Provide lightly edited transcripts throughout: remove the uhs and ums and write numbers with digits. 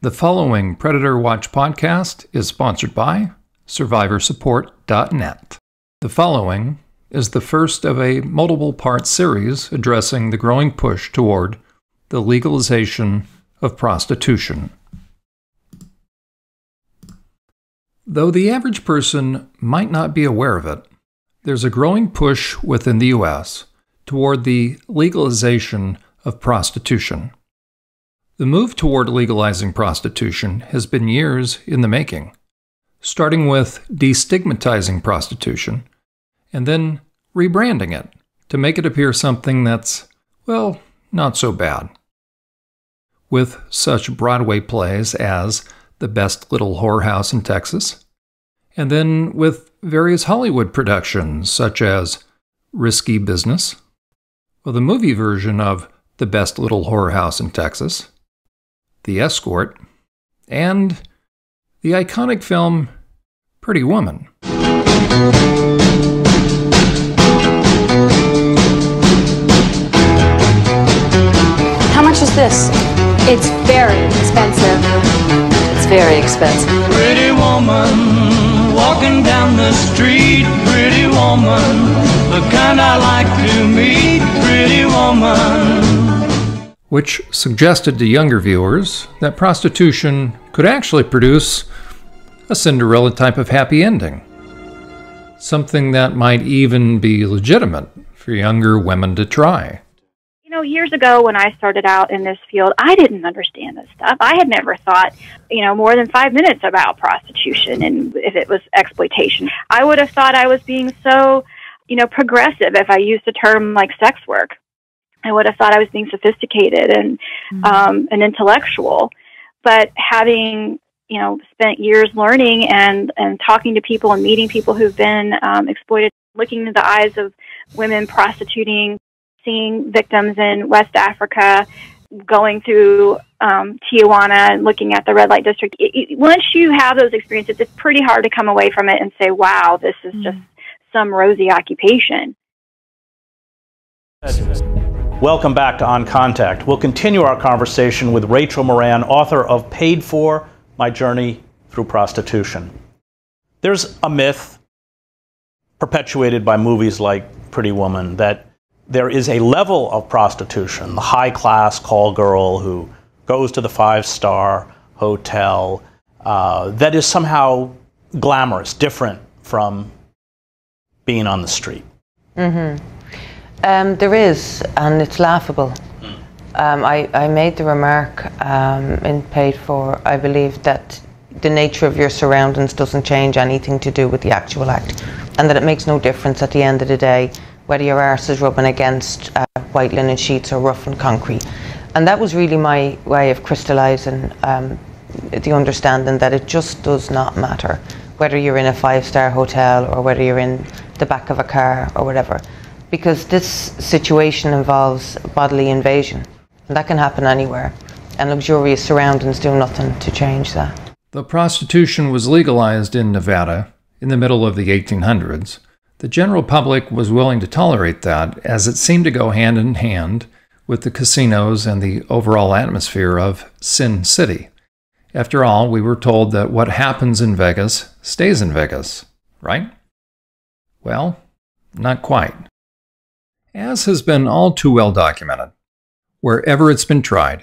The following Predator Watch podcast is sponsored by SurvivorSupport.net. The following is the first of a multiple-part series addressing the growing push toward the legalization of prostitution. Though the average person might not be aware of it, there's a growing push within the U.S. toward the legalization of prostitution. The move toward legalizing prostitution has been years in the making, starting with destigmatizing prostitution and then rebranding it to make it appear something that's, well, not so bad. With such Broadway plays as The Best Little Whorehouse in Texas, and then with various Hollywood productions such as Risky Business, or the movie version of The Best Little Whorehouse in Texas, The Escort, and the iconic film Pretty Woman. How much is this? It's very expensive. It's very expensive. Pretty woman, walking down the street. Pretty woman, the kind I like to meet. Pretty woman. Which suggested to younger viewers that prostitution could actually produce a Cinderella type of happy ending. Something that might even be legitimate for younger women to try. You know, years ago when I started out in this field, I didn't understand this stuff. I had never thought, more than 5 minutes about prostitution and if it was exploitation. I would have thought I was being so, progressive if I used the term like sex work. I would have thought I was being sophisticated and intellectual. But having, spent years learning and talking to people and meeting people who've been exploited, looking into the eyes of women prostituting, seeing victims in West Africa, going through Tijuana and looking at the red light district. Once you have those experiences, it's pretty hard to come away from it and say, wow, this is just some rosy occupation. Welcome back to On Contact. We'll continue our conversation with Rachel Moran, author of Paid For: My Journey Through Prostitution. There's a myth perpetuated by movies like Pretty Woman that there is a level of prostitution, the high-class call girl who goes to the five-star hotel, that is somehow glamorous, different from being on the street. Mm-hmm. There is, and it's laughable. I made the remark in Paid For, I believe that the nature of your surroundings doesn't change anything to do with the actual act, and that it makes no difference at the end of the day whether your arse is rubbing against white linen sheets or rough and concrete. And that was really my way of crystallising the understanding that it just does not matter whether you're in a five-star hotel or whether you're in the back of a car or whatever. Because this situation involves bodily invasion, and that can happen anywhere, and luxurious surroundings do nothing to change that. Though prostitution was legalized in Nevada in the middle of the 1800s, the general public was willing to tolerate that as it seemed to go hand in hand with the casinos and the overall atmosphere of Sin City. After all, we were told that what happens in Vegas stays in Vegas, right? Well, not quite. As has been all too well documented, wherever it's been tried,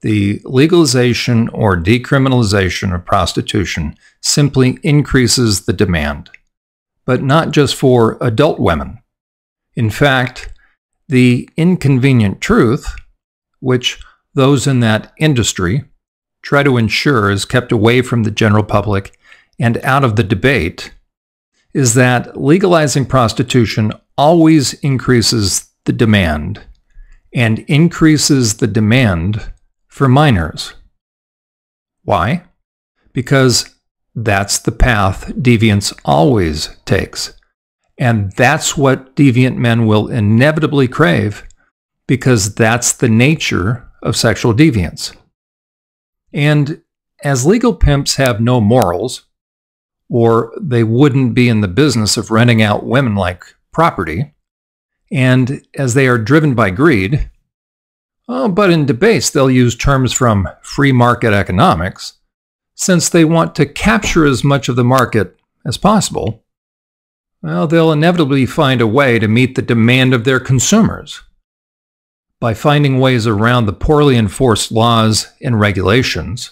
the legalization or decriminalization of prostitution simply increases the demand, but not just for adult women. In fact, the inconvenient truth, which those in that industry try to ensure is kept away from the general public and out of the debate, is that legalizing prostitution always increases the demand, and increases the demand for minors. Why? Because that's the path deviance always takes. And that's what deviant men will inevitably crave, because that's the nature of sexual deviance. And as legal pimps have no morals, or they wouldn't be in the business of renting out women like property, and as they are driven by greed, But in debates, they'll use terms from free market economics, since they want to capture as much of the market as possible. Well, they'll inevitably find a way to meet the demand of their consumers by finding ways around the poorly enforced laws and regulations,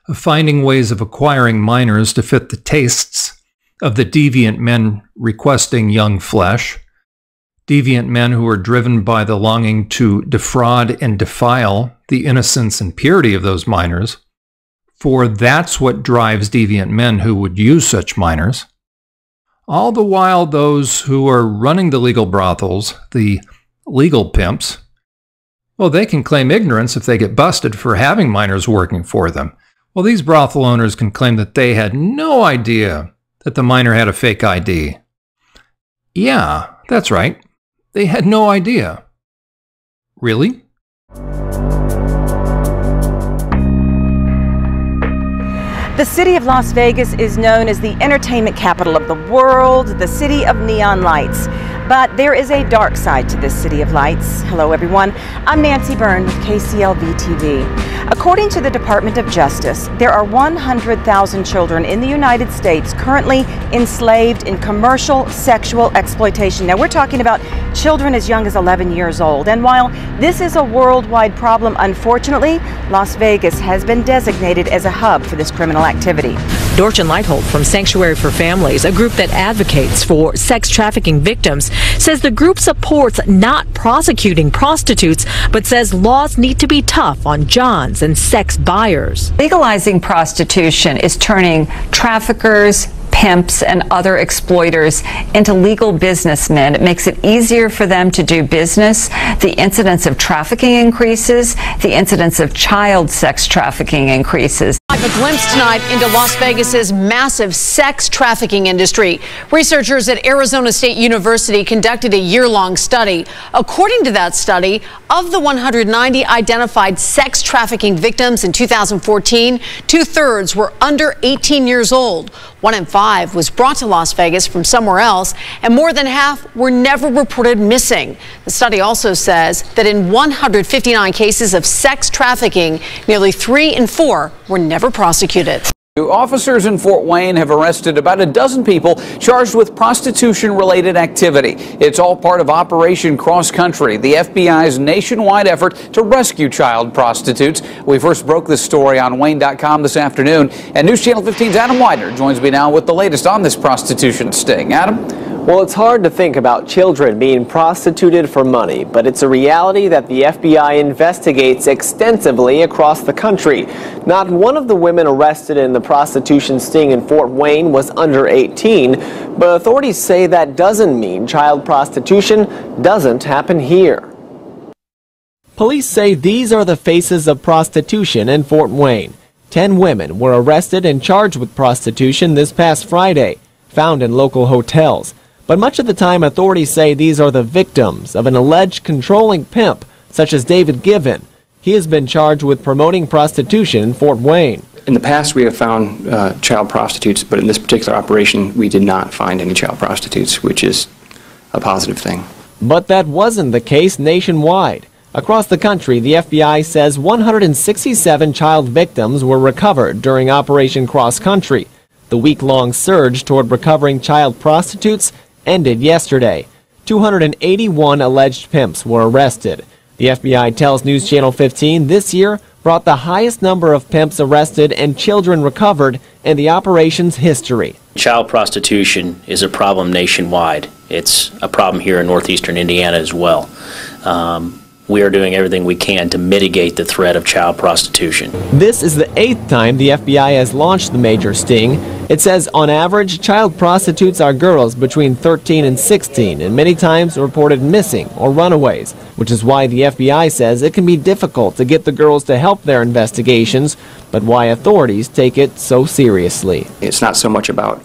of finding ways of acquiring minors to fit the tastes of the deviant men requesting young flesh, deviant men who are driven by the longing to defraud and defile the innocence and purity of those minors, for that's what drives deviant men who would use such minors. All the while, those who are running the legal brothels, the legal pimps, well, they can claim ignorance if they get busted for having minors working for them. Well, these brothel owners can claim that they had no idea that the minor had a fake ID. Yeah, that's right. They had no idea. Really? The city of Las Vegas is known as the entertainment capital of the world, the city of neon lights. But there is a dark side to this city of lights. Hello, everyone. I'm Nancy Byrne with KCLV-TV. According to the Department of Justice, there are 100,000 children in the United States currently enslaved in commercial sexual exploitation. Now, we're talking about children as young as 11 years old. And while this is a worldwide problem, unfortunately, Las Vegas has been designated as a hub for this criminal activity. Dorchen Leithold from Sanctuary for Families, a group that advocates for sex trafficking victims, says the group supports not prosecuting prostitutes, but says laws need to be tough on johns and sex buyers. Legalizing prostitution is turning traffickers, pimps, and other exploiters into legal businessmen. It makes it easier for them to do business. The incidence of trafficking increases. The incidence of child sex trafficking increases. A glimpse tonight into Las Vegas's massive sex trafficking industry. Researchers at Arizona State University conducted a year-long study. According to that study, of the 190 identified sex trafficking victims in 2014, 2/3 were under 18 years old. 1 in 5 was brought to Las Vegas from somewhere else, and more than half were never reported missing. The study also says that in 159 cases of sex trafficking, nearly 3 in 4 were never prosecuted. Officers in Fort Wayne have arrested about a dozen people charged with prostitution-related activity. It's all part of Operation Cross Country, the FBI's nationwide effort to rescue child prostitutes. We first broke this story on Wayne.com this afternoon, and News Channel 15's Adam Widener joins me now with the latest on this prostitution sting. Adam? Well, it's hard to think about children being prostituted for money, but it's a reality that the FBI investigates extensively across the country. Not one of the women arrested in the prostitution sting in Fort Wayne was under 18, but authorities say that doesn't mean child prostitution doesn't happen here. Police say these are the faces of prostitution in Fort Wayne. 10 women were arrested and charged with prostitution this past Friday, found in local hotels. But much of the time, authorities say these are the victims of an alleged controlling pimp, such as David Given. He has been charged with promoting prostitution in Fort Wayne. In the past, we have found child prostitutes, but in this particular operation, we did not find any child prostitutes, which is a positive thing. But that wasn't the case nationwide. Across the country, the FBI says 167 child victims were recovered during Operation Cross Country. The week-long surge toward recovering child prostitutes ended yesterday. 281 alleged pimps were arrested. The FBI tells News Channel 15 this year brought the highest number of pimps arrested and children recovered in the operation's history. Child prostitution is a problem nationwide. It's a problem here in northeastern Indiana as well. We are doing everything we can to mitigate the threat of child prostitution. This is the 8th time the FBI has launched the major sting. It says on average, child prostitutes are girls between 13 and 16 and many times reported missing or runaways, which is why the FBI says it can be difficult to get the girls to help their investigations, but why authorities take it so seriously. It's not so much about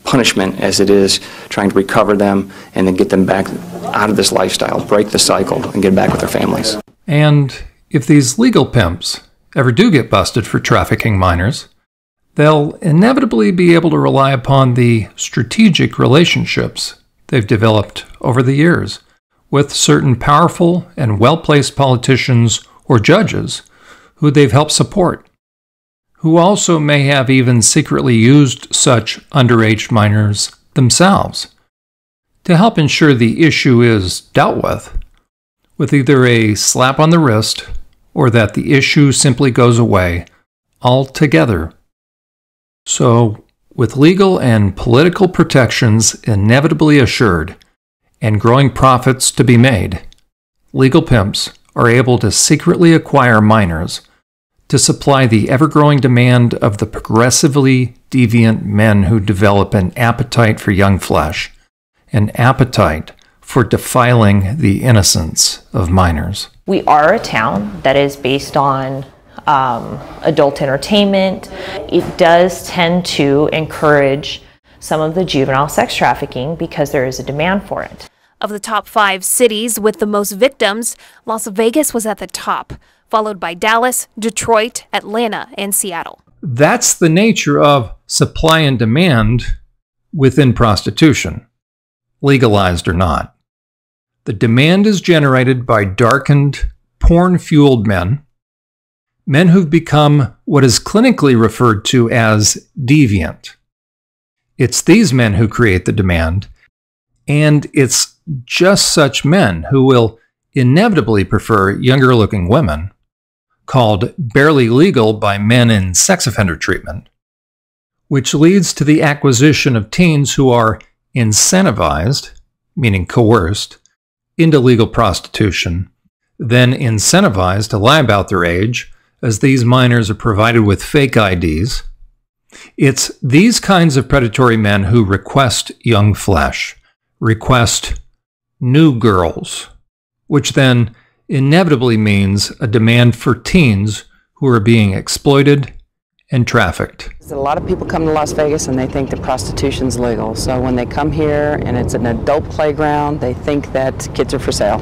punishment as it is trying to recover them and then get them back out of this lifestyle, break the cycle, and get back with their families. And if these legal pimps ever do get busted for trafficking minors, they'll inevitably be able to rely upon the strategic relationships they've developed over the years with certain powerful and well-placed politicians or judges who they've helped support, who also may have even secretly used such underage minors themselves to help ensure the issue is dealt with either a slap on the wrist or that the issue simply goes away altogether. So, with legal and political protections inevitably assured and growing profits to be made, legal pimps are able to secretly acquire minors to supply the ever-growing demand of the progressively deviant men who develop an appetite for young flesh, an appetite for defiling the innocence of minors. We are a town that is based on adult entertainment. It does tend to encourage some of the juvenile sex trafficking because there is a demand for it. Of the top 5 cities with the most victims, Las Vegas was at the top, followed by Dallas, Detroit, Atlanta, and Seattle. That's the nature of supply and demand within prostitution, legalized or not. The demand is generated by darkened, porn-fueled men who've become what is clinically referred to as deviant. It's these men who create the demand, and it's just such men who will inevitably prefer younger-looking women, called barely legal by men in sex offender treatment, which leads to the acquisition of teens who are incentivized, meaning coerced, into legal prostitution, then incentivized to lie about their age, as these minors are provided with fake IDs. It's these kinds of predatory men who request young flesh, request new girls, which then inevitably means a demand for teens who are being exploited and trafficked. A lot of people come to Las Vegas and they think that prostitution's legal. So when they come here and it's an adult playground, they think that kids are for sale.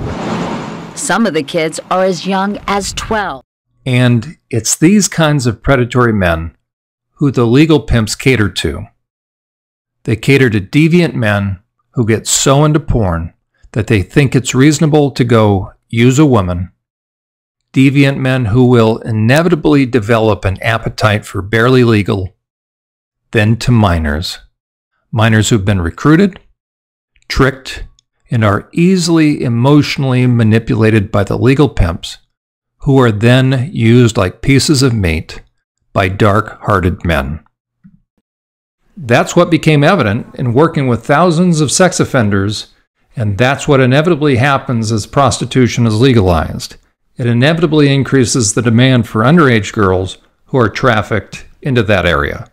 Some of the kids are as young as 12. And it's these kinds of predatory men who the legal pimps cater to. They cater to deviant men who get so into porn that they think it's reasonable to go use a woman, deviant men who will inevitably develop an appetite for barely legal, then to minors who've been recruited, tricked, and are easily emotionally manipulated by the legal pimps, who are then used like pieces of meat by dark-hearted men. That's what became evident in working with thousands of sex offenders, and that's what inevitably happens as prostitution is legalized. It inevitably increases the demand for underage girls who are trafficked into that area.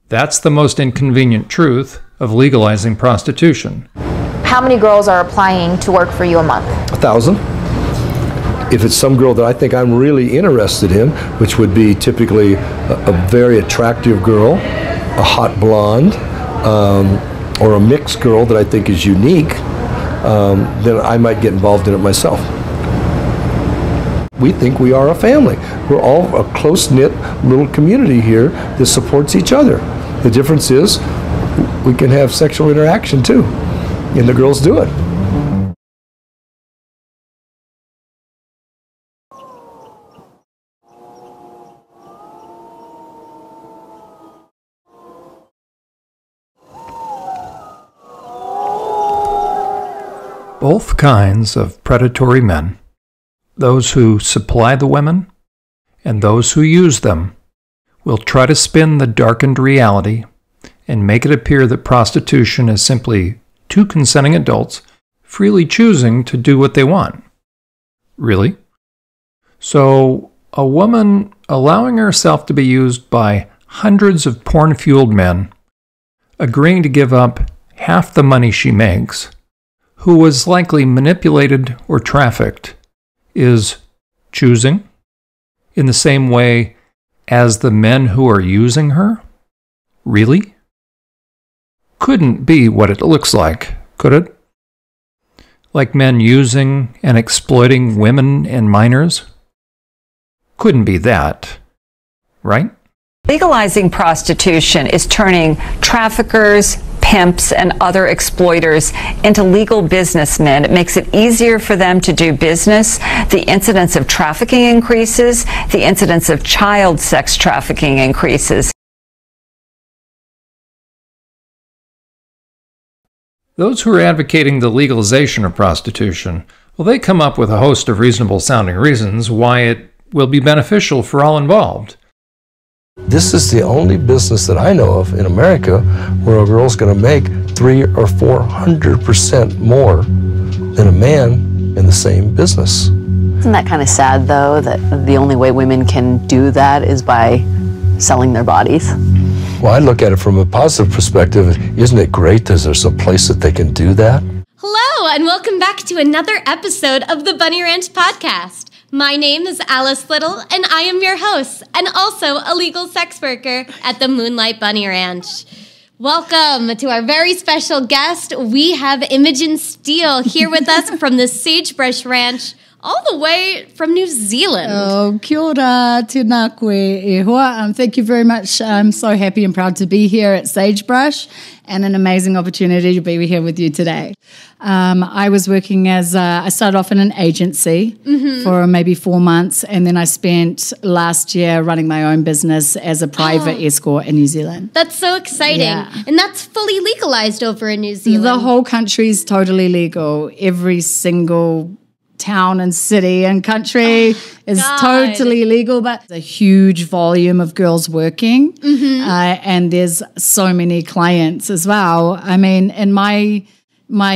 That's the most inconvenient truth of legalizing prostitution. How many girls are applying to work for you a month? 1,000. If it's some girl that I think I'm really interested in, which would be typically a very attractive girl, a hot blonde, or a mixed girl that I think is unique, then I might get involved in it myself. We think we are a family. We're all a close-knit little community here that supports each other. The difference is we can have sexual interaction too, and the girls do it. Both kinds of predatory men, those who supply the women and those who use them, will try to spin the darkened reality and make it appear that prostitution is simply two consenting adults freely choosing to do what they want. Really? So, a woman allowing herself to be used by hundreds of porn-fueled men, agreeing to give up half the money she makes, who was likely manipulated or trafficked, is choosing in the same way as the men who are using her? Really? Couldn't be what it looks like, could it? Like men using and exploiting women and minors? Couldn't be that, right? Legalizing prostitution is turning traffickers, pimps, and other exploiters into legal businessmen. It makes it easier for them to do business. The incidence of trafficking increases. The incidence of child sex trafficking increases. Those who are advocating the legalization of prostitution, well, they come up with a host of reasonable-sounding reasons why it will be beneficial for all involved. This is the only business that I know of in America where a girl's going to make 300 or 400% more than a man in the same business. Isn't that kind of sad, though, that the only way women can do that is by selling their bodies? Well, I look at it from a positive perspective. Isn't it great that there's a place that they can do that? Hello, and welcome back to another episode of the Bunny Ranch Podcast. My name is Alice Little, and I am your host, and also a legal sex worker at the Moonlight Bunny Ranch. Welcome to our very special guest. We have Imogen Steele here with us from the Sagebrush Ranch, all the way from New Zealand. Oh, kia ora, tēnā koe e hoa. Thank you very much. I'm so happy and proud to be here at Sagebrush and an amazing opportunity to be here with you today. I was working I started off in an agency for maybe 4 months, and then I spent last year running my own business as a private escort in New Zealand. That's so exciting. Yeah. And that's fully legalized over in New Zealand. The whole country's totally legal. Every single town and city and country is totally legal, but a huge volume of girls working, and there's so many clients as well. I mean, in my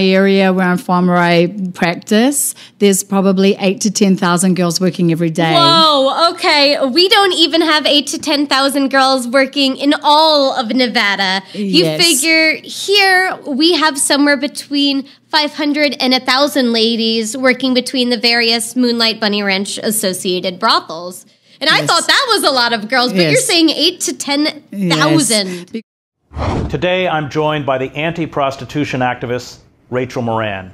area where I'm from, where I practice, there's probably 8,000 to 10,000 girls working every day. Whoa, okay. We don't even have 8,000 to 10,000 girls working in all of Nevada. You figure here we have somewhere between 500 and 1,000 ladies working between the various Moonlight Bunny Ranch associated brothels. And I thought that was a lot of girls, but you're saying 8,000 to 10,000. Today, I'm joined by the anti-prostitution activist, Rachel Moran.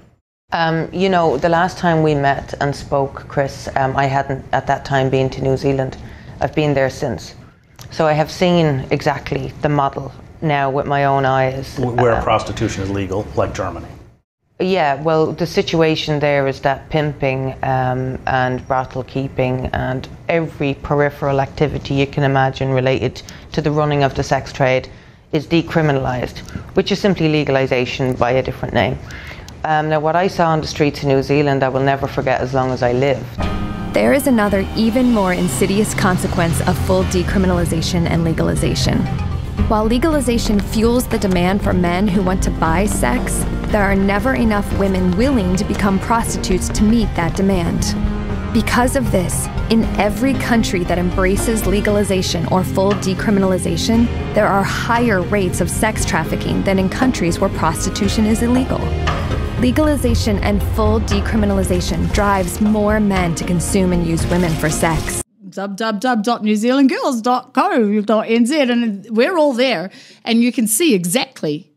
You know, the last time we met and spoke, Chris, I hadn't at that time been to New Zealand. I've been there since. So I have seen exactly the model now with my own eyes. Where prostitution is legal, like Germany. Yeah, well, the situation there is that pimping and brothel keeping and every peripheral activity you can imagine related to the running of the sex trade is decriminalized, which is simply legalization by a different name. Now, what I saw on the streets of New Zealand, I will never forget as long as I live. There is another even more insidious consequence of full decriminalization and legalization. While legalization fuels the demand for men who want to buy sex, there are never enough women willing to become prostitutes to meet that demand. Because of this, in every country that embraces legalization or full decriminalization, there are higher rates of sex trafficking than in countries where prostitution is illegal. Legalization and full decriminalization drives more men to consume and use women for sex. www.newzealandgirls.co.nz, and we're all there, and you can see exactly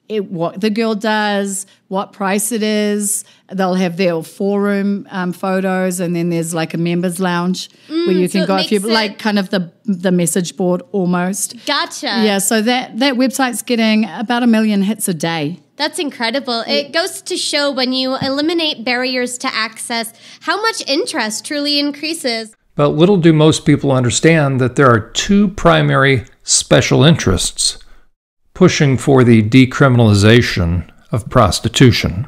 what the girl does, what price it is. They'll have their forum photos, and then there's like a members lounge where you can go if you like, kind of the message board almost. Gotcha. Yeah, so that website's getting about 1 million hits a day. That's incredible. It goes to show when you eliminate barriers to access, how much interest truly increases. But little do most people understand that there are two primary special interests pushing for the decriminalization of prostitution.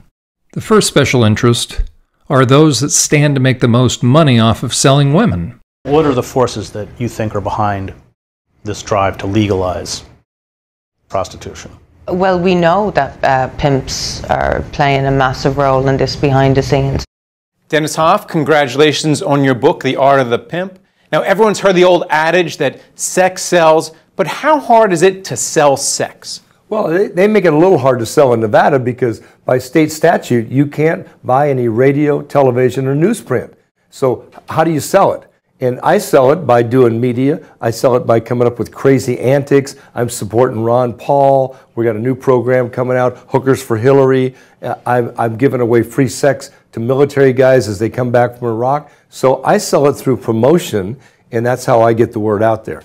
The first special interest are those that stand to make the most money off of selling women. What are the forces that you think are behind this drive to legalize prostitution? Well, we know that pimps are playing a massive role in this behind the scenes. Dennis Hoff, congratulations on your book, The Art of the Pimp. Now, everyone's heard the old adage that sex sells, but how hard is it to sell sex? Well, they make it a little hard to sell in Nevada because by state statute, you can't buy any radio, television, or newsprint. So how do you sell it? And I sell it by doing media. I sell it by coming up with crazy antics. I'm supporting Ron Paul. We got a new program coming out, Hookers for Hillary. I'm giving away free sex to military guys as they come back from Iraq. So I sell it through promotion, and that's how I get the word out there.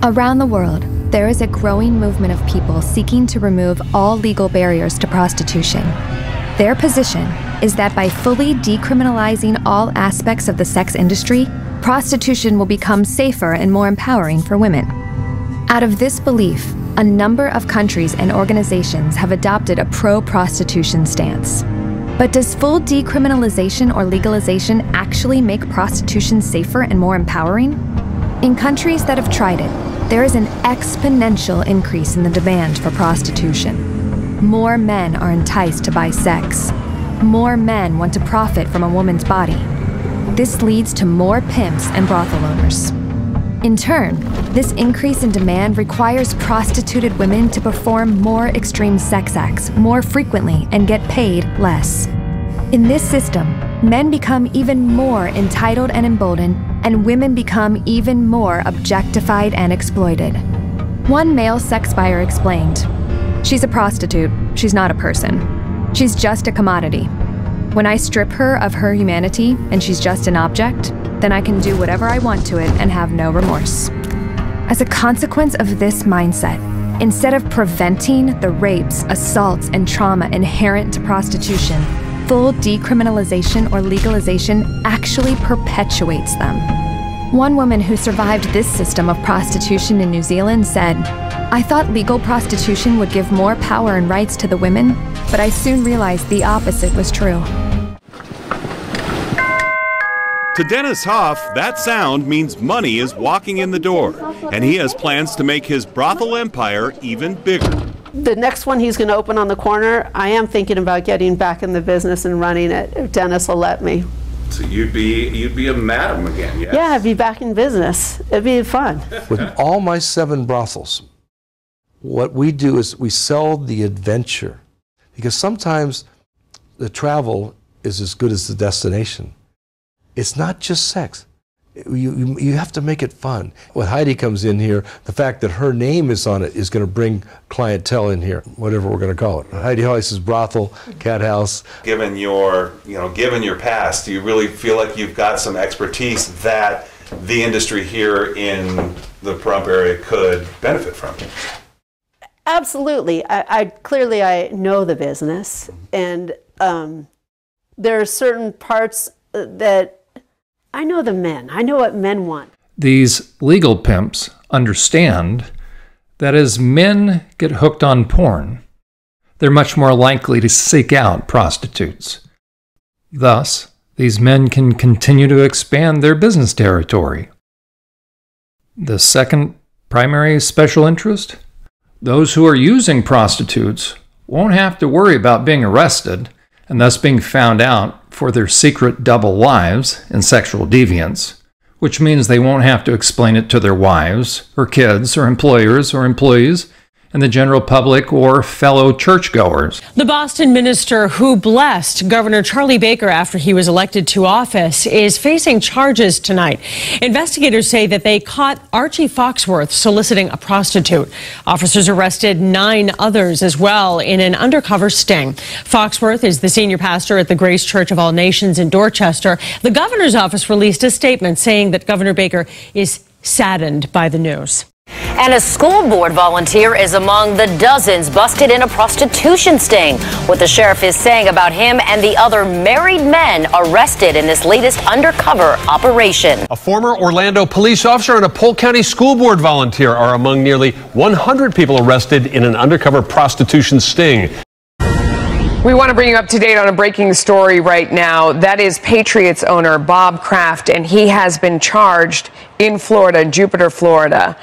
Around the world, there is a growing movement of people seeking to remove all legal barriers to prostitution. Their position is that by fully decriminalizing all aspects of the sex industry, prostitution will become safer and more empowering for women. Out of this belief, a number of countries and organizations have adopted a pro-prostitution stance. But does full decriminalization or legalization actually make prostitution safer and more empowering? In countries that have tried it, there is an exponential increase in the demand for prostitution. More men are enticed to buy sex. More men want to profit from a woman's body. This leads to more pimps and brothel owners. In turn, this increase in demand requires prostituted women to perform more extreme sex acts more frequently and get paid less. In this system, men become even more entitled and emboldened, and women become even more objectified and exploited. One male sex buyer explained, "She's a prostitute, she's not a person. She's just a commodity. When I strip her of her humanity and she's just an object, then I can do whatever I want to it and have no remorse." As a consequence of this mindset, instead of preventing the rapes, assaults, and trauma inherent to prostitution, full decriminalization or legalization actually perpetuates them. One woman who survived this system of prostitution in New Zealand said, "I thought legal prostitution would give more power and rights to the women, but I soon realized the opposite was true." To Dennis Hoff, that sound means money is walking in the door, and he has plans to make his brothel empire even bigger. The next one he's going to open on the corner, I am thinking about getting back in the business and running it, if Dennis will let me. So you'd be a madam again, yes? Yeah, I'd be back in business. It'd be fun. With all my 7 brothels, what we do is we sell the adventure, because sometimes the travel is as good as the destination. It's not just sex. You have to make it fun. When Heidi comes in here, the fact that her name is on it is going to bring clientele in here, whatever we're going to call it. Heidi Hollis's brothel, cat house. Given your past, do you really feel like you've got some expertise that the industry here in the Pahrump area could benefit from? Absolutely. I clearly know the business, and there are certain parts that I know the men. I know what men want. These legal pimps understand that as men get hooked on porn, they're much more likely to seek out prostitutes. Thus, these men can continue to expand their business territory. The second primary special interest? Those who are using prostitutes won't have to worry about being arrested and thus being found out for their secret double lives and sexual deviance, which means they won't have to explain it to their wives or kids or employers or employees and the general public or fellow churchgoers. The Boston minister who blessed Governor Charlie Baker after he was elected to office is facing charges tonight. Investigators say that they caught Archie Foxworth soliciting a prostitute. Officers arrested 9 others as well in an undercover sting. Foxworth is the senior pastor at the Grace Church of All Nations in Dorchester. The governor's office released a statement saying that Governor Baker is saddened by the news. And a school board volunteer is among the dozens busted in a prostitution sting. What the sheriff is saying about him and the other married men arrested in this latest undercover operation. A former Orlando police officer and a Polk County school board volunteer are among nearly 100 people arrested in an undercover prostitution sting. We want to bring you up to date on a breaking story right now. That is Patriots owner Bob Kraft, and he has been charged in Florida, Jupiter, Florida,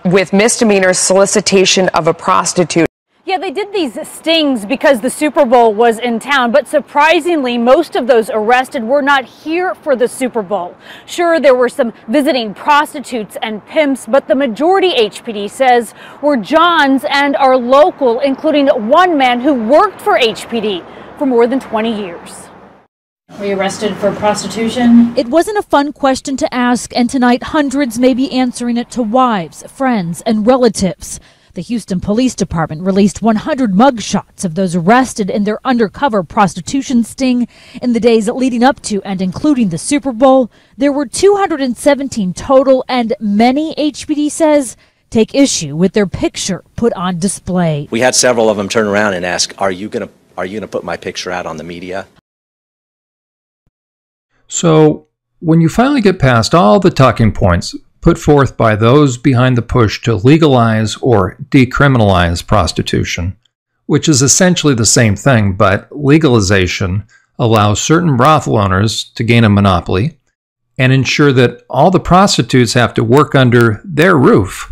with misdemeanor solicitation of a prostitute. Yeah, they did these stings because the Super Bowl was in town, but surprisingly, most of those arrested were not here for the Super Bowl. Sure, there were some visiting prostitutes and pimps, but the majority, HPD says, were Johns and are local, including one man who worked for HPD for more than 20 years. Were you arrested for prostitution? It wasn't a fun question to ask, and tonight hundreds may be answering it to wives, friends, and relatives. The Houston Police Department released 100 mugshots of those arrested in their undercover prostitution sting in the days leading up to and including the Super Bowl. There were 217 total, and many, HPD says, take issue with their picture put on display. We had several of them turn around and ask, are you going to put my picture out on the media? So, when you finally get past all the talking points put forth by those behind the push to legalize or decriminalize prostitution, which is essentially the same thing, but legalization allows certain brothel owners to gain a monopoly and ensure that all the prostitutes have to work under their roof.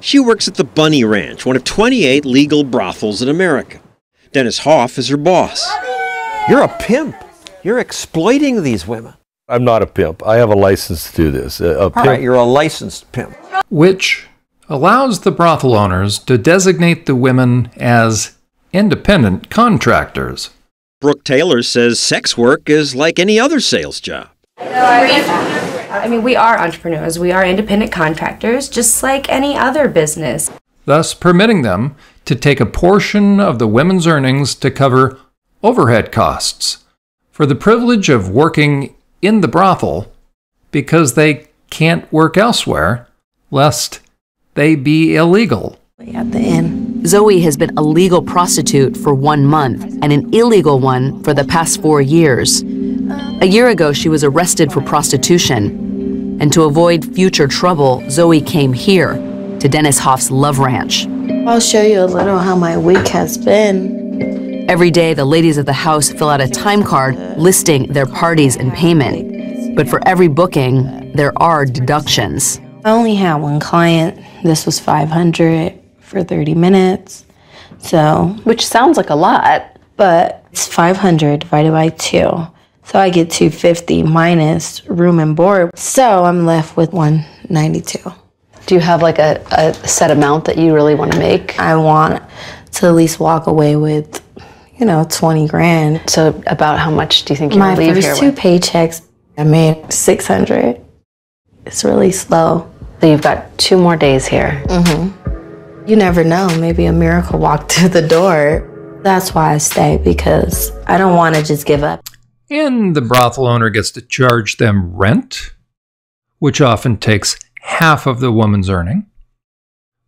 She works at the Bunny Ranch, one of 28 legal brothels in America. Dennis Hoff is her boss. You're a pimp. You're exploiting these women. I'm not a pimp. I have a license to do this. All right, you're a licensed pimp. Which allows the brothel owners to designate the women as independent contractors. Brooke Taylor says sex work is like any other sales job. I mean, we are entrepreneurs. We are independent contractors, just like any other business. Thus permitting them to take a portion of the women's earnings to cover overhead costs for the privilege of working in the brothel because they can't work elsewhere, lest they be illegal. At the inn, Zoe has been a legal prostitute for 1 month and an illegal one for the past 4 years. A year ago, she was arrested for prostitution, and to avoid future trouble, Zoe came here to Dennis Hoff's Love Ranch. I'll show you a little how my week has been. Every day, the ladies of the house fill out a time card listing their parties and payment. But for every booking, there are deductions. I only had one client. This was $500 for 30 minutes. So, which sounds like a lot, but it's 500 divided by 2. So I get $250 minus room and board. So I'm left with $192. Do you have like a set amount that you really want to make? I want to at least walk away with, 20 grand. So about how much do you think you'll leave here with? My first 2 paychecks, I made $600. It's really slow. So you've got 2 more days here. Mm-hmm. You never know. Maybe a miracle walked through the door. That's why I stay, because I don't want to just give up. And the brothel owner gets to charge them rent, which often takes half of the woman's earning,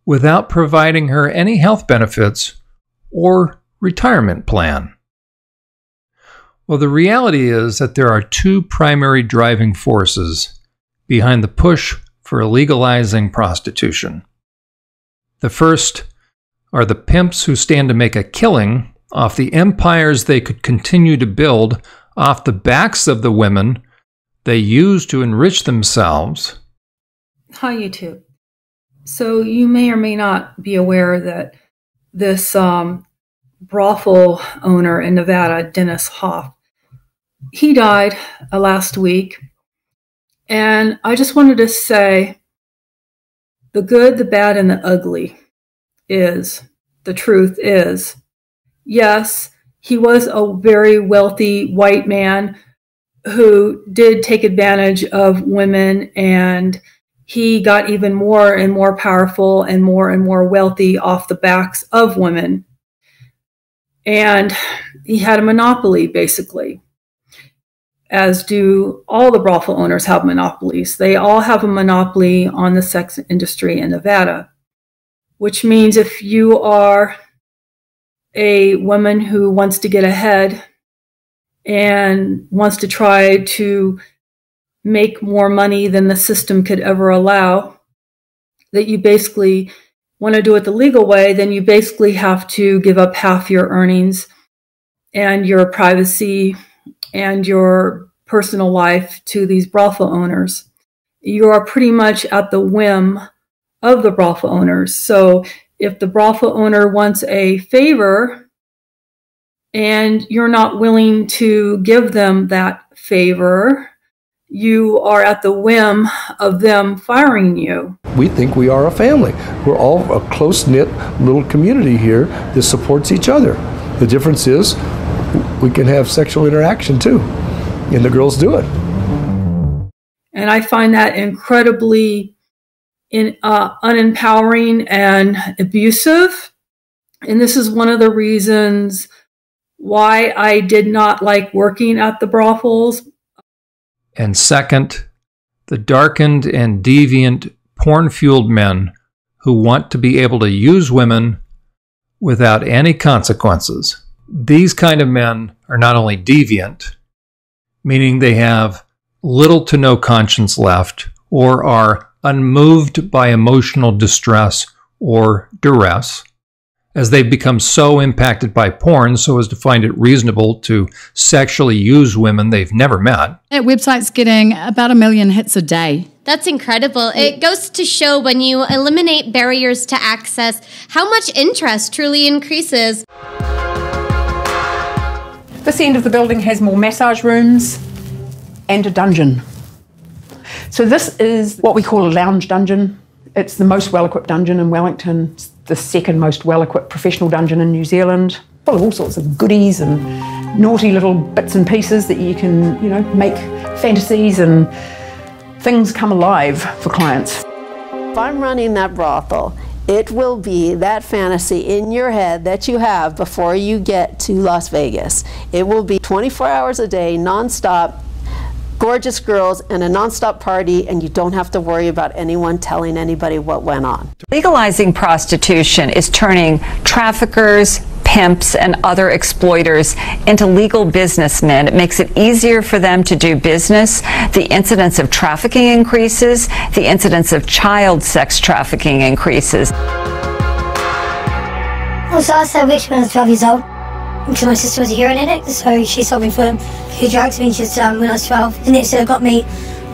without providing her any health benefits or retirement plan. Well, the reality is that there are 2 primary driving forces behind the push for legalizing prostitution. The first are the pimps who stand to make a killing off the empires they could continue to build off the backs of the women they use to enrich themselves. Hi, YouTube. So you may or may not be aware that this brothel owner in Nevada, Dennis Hoff, he died last week. And I just wanted to say the good, the bad, and the ugly is, the truth is, yes, he was a very wealthy white man who did take advantage of women, and he got even more and more powerful and more wealthy off the backs of women. And he had a monopoly, basically, as do all the brothel owners have monopolies. They all have a monopoly on the sex industry in Nevada, which means if you are a woman who wants to get ahead and wants to try to make more money than the system could ever allow, that you basically want to do it the legal way, then you basically have to give up half your earnings and your privacy and your personal life to these brothel owners. You are pretty much at the whim of the brothel owners. So if the brothel owner wants a favor and you're not willing to give them that favor, you are at the whim of them firing you. We think we are a family. We're all a close-knit little community here that supports each other. The difference is we can have sexual interaction too, and the girls do it. And I find that incredibly unempowering and abusive. And this is one of the reasons why I did not like working at the brothels. And second, the darkened and deviant porn-fueled men who want to be able to use women without any consequences. These kind of men are not only deviant, meaning they have little to no conscience left or are unmoved by emotional distress or duress, as they've become so impacted by porn so as to find it reasonable to sexually use women they've never met. That website's getting about 1 million hits a day. That's incredible. It goes to show when you eliminate barriers to access, how much interest truly increases. This end of the building has more massage rooms and a dungeon. So this is what we call a lounge dungeon. It's the most well-equipped dungeon in Wellington. It's the second most well-equipped professional dungeon in New Zealand. Full of all sorts of goodies and naughty little bits and pieces that you can, make fantasies and things come alive for clients. If I'm running that brothel, it will be that fantasy in your head that you have before you get to Las Vegas. It will be 24 hours a day, nonstop, gorgeous girls, and a nonstop party, and you don't have to worry about anyone telling anybody what went on. Legalizing prostitution is turning traffickers, pimps, and other exploiters into legal businessmen. It makes it easier for them to do business. The incidence of trafficking increases. The incidence of child sex trafficking increases. Also, I was rich when I was 12 years old. Because my sister was a heroin addict, so she sold me for a few drugs when I was 12. And that's got me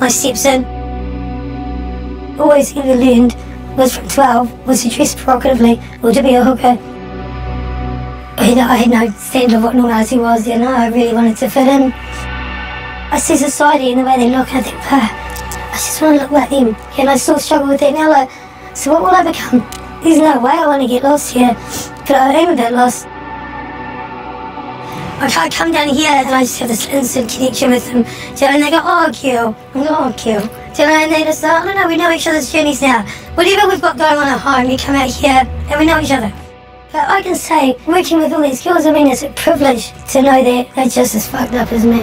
my steps in. Always ever learned was from 12 was to dress provocatively or to be a hooker. I had no standard of what normality was, I really wanted to fit in. I see society and the way they look and I think, I just want to look like them. And I still struggle with that now, so what will I become? There's no way I want to get lost here, but I am a bit lost. I come down here and I just have this instant connection with them. And they go, oh, Q. I go, oh, Q. And they just say, oh, no, we know each other's journeys now. Whatever we've got going on at home, we come out here and we know each other. But I can say, working with all these girls, it's a privilege to know that they're just as fucked up as me.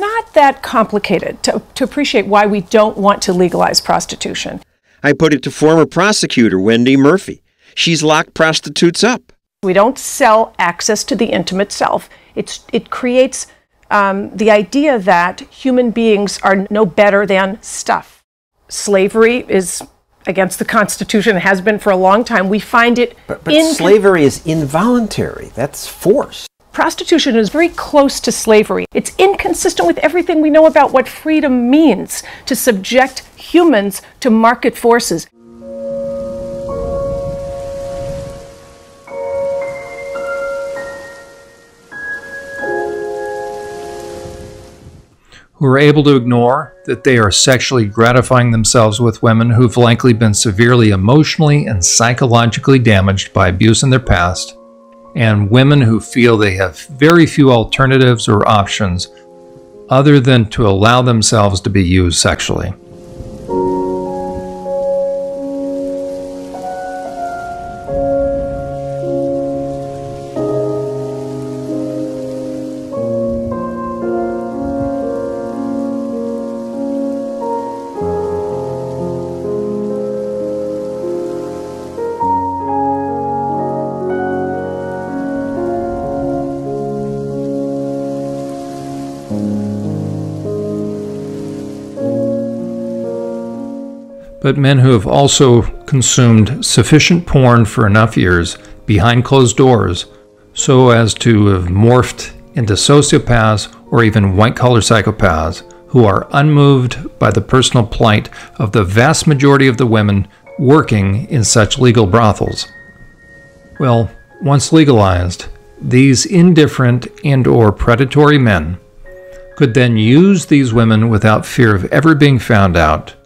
Not that complicated to appreciate why we don't want to legalize prostitution. I put it to former prosecutor Wendy Murphy. She's locked prostitutes up. We don't sell access to the intimate self. It creates the idea that human beings are no better than stuff. Slavery is against the Constitution, has been for a long time. We find it... But slavery is involuntary. That's forced. Prostitution is very close to slavery. It's inconsistent with everything we know about what freedom means, to subject humans to market forces. Who are able to ignore that they are sexually gratifying themselves with women who've likely been severely emotionally and psychologically damaged by abuse in their past, and women who feel they have very few alternatives or options other than to allow themselves to be used sexually. But men who have also consumed sufficient porn for enough years behind closed doors so as to have morphed into sociopaths or even white-collar psychopaths who are unmoved by the personal plight of the vast majority of the women working in such legal brothels. Well, once legalized, these indifferent and/or predatory men could then use these women without fear of ever being found out.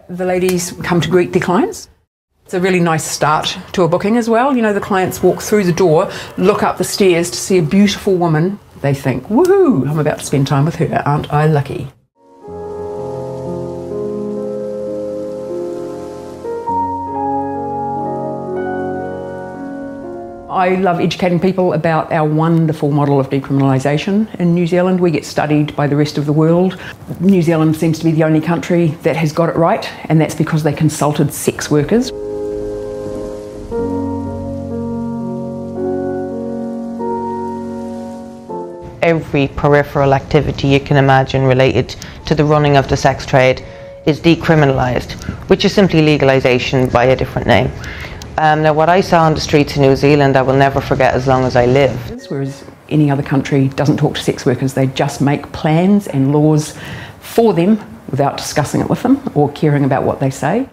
The ladies come to greet their clients. It's a really nice start to a booking as well. The clients walk through the door, look up the stairs to see a beautiful woman. They think, woohoo, I'm about to spend time with her, aren't I lucky? I love educating people about our wonderful model of decriminalisation in New Zealand. We get studied by the rest of the world. New Zealand seems to be the only country that has got it right, and that's because they consulted sex workers. Every peripheral activity you can imagine related to the running of the sex trade is decriminalised, which is simply legalisation by a different name. Now, what I saw on the streets in New Zealand, I will never forget as long as I live. Whereas any other country doesn't talk to sex workers, they just make plans and laws for them without discussing it with them or caring about what they say.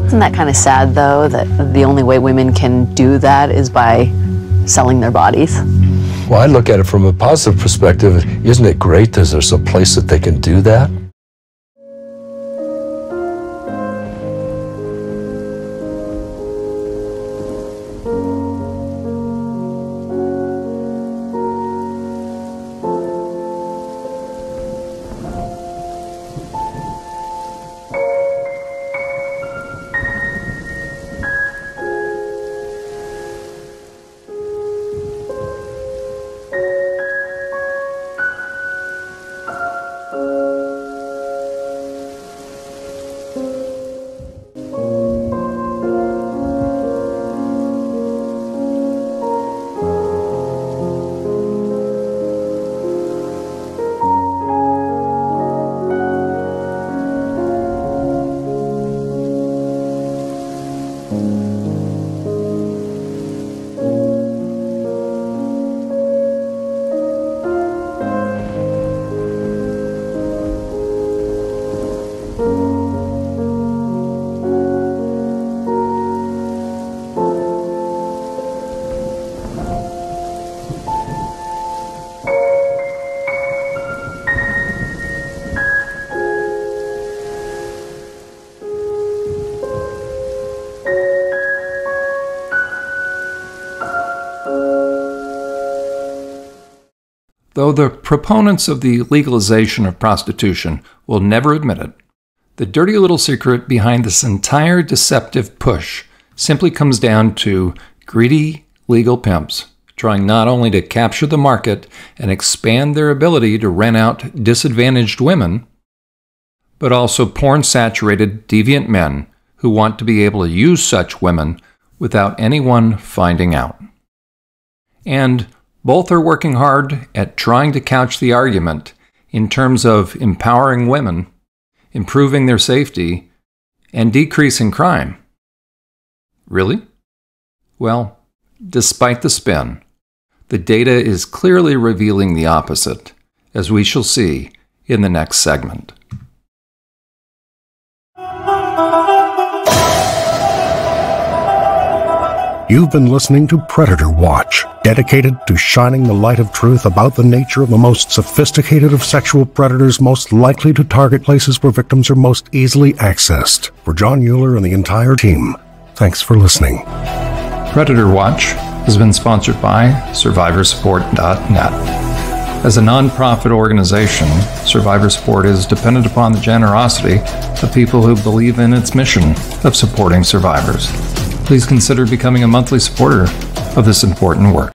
Isn't that kind of sad, though, that the only way women can do that is by selling their bodies? Well, I look at it from a positive perspective. Isn't it great that there's a place that they can do that? Though the proponents of the legalization of prostitution will never admit it, the dirty little secret behind this entire deceptive push simply comes down to greedy legal pimps trying not only to capture the market and expand their ability to rent out disadvantaged women, but also porn-saturated deviant men who want to be able to use such women without anyone finding out. And both are working hard at trying to couch the argument in terms of empowering women, improving their safety, and decreasing crime. Really? Well, despite the spin, the data is clearly revealing the opposite, as we shall see in the next segment. You've been listening to Predator Watch, dedicated to shining the light of truth about the nature of the most sophisticated of sexual predators most likely to target places where victims are most easily accessed. For John Uhler and the entire team, thanks for listening. Predator Watch has been sponsored by SurvivorSupport.net. As a non-profit organization, Survivor Support is dependent upon the generosity of people who believe in its mission of supporting survivors. Please consider becoming a monthly supporter of this important work.